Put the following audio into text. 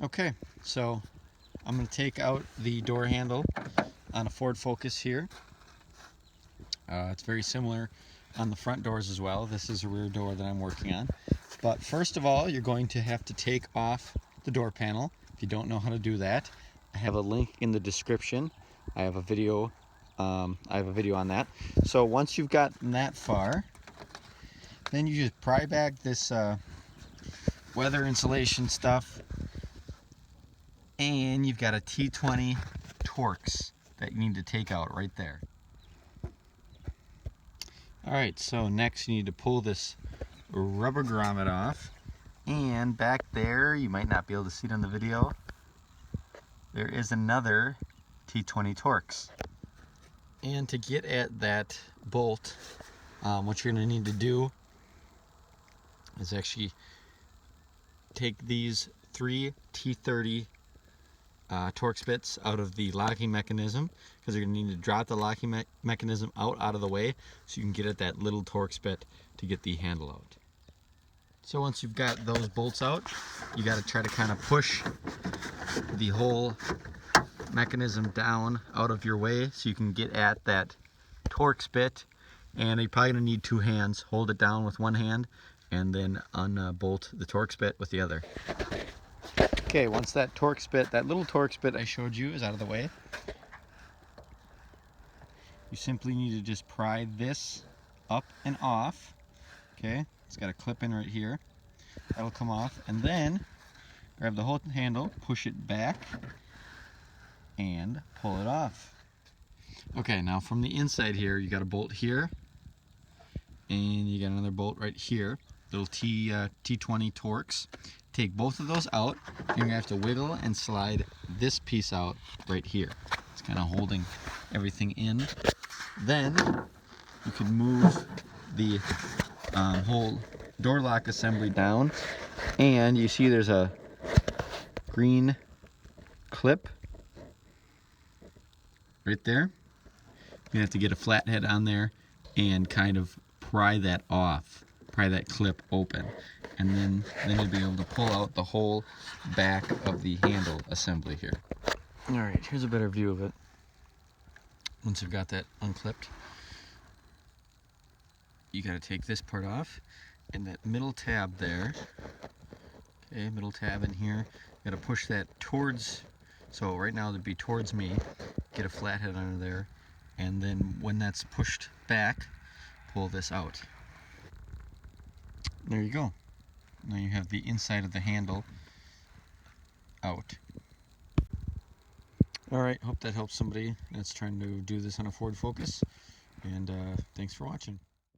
Okay, so I'm going to take out the door handle on a Ford Focus here. It's very similar on the front doors as well. This is a rear door that I'm working on. But first of all, you're going to have to take off the door panel. If you don't know how to do that, I have a link in the description. I have a video on that. So once you've gotten that far, then you just pry back this weather insulation stuff, and you've got a T20 Torx that you need to take out right there. Alright, so next you need to pull this rubber grommet off, and back there, you might not be able to see it on the video, there is another T20 Torx. And to get at that bolt, what you're going to need to do is actually take these 3 T30 Torx bits out of the locking mechanism, because you're going to need to drop the locking mechanism out of the way so you can get at that little Torx bit to get the handle out. So once you've got those bolts out, you got to try to kind of push the whole mechanism down out of your way so you can get at that Torx bit. And you're probably going to need 2 hands. Hold it down with one hand and then unbolt the Torx bit with the other. Okay, once that Torx bit, that little Torx bit I showed you, is out of the way, you simply need to just pry this up and off. Okay, it's got a clip in right here. That'll come off, and then grab the whole handle, push it back, and pull it off. Okay, now from the inside here, you got a bolt here, and you got another bolt right here, little T20 Torx. Take both of those out. You're gonna have to wiggle and slide this piece out right here. It's kind of holding everything in. Then you can move the whole door lock assembly down, and you see there's a green clip right there. You have to get a flathead on there and kind of pry that off, pry that clip open, and then you'll be able to pull out the whole back of the handle assembly here. Alright, here's a better view of it. Once you've got that unclipped, you got to take this part off, and that middle tab there, okay, middle tab in here, you got to push that towards, so right now it'd be towards me, get a flathead under there, and then when that's pushed back, pull this out. There you go. Now you have the inside of the handle out. Alright, hope that helps somebody that's trying to do this on a Ford Focus, and thanks for watching.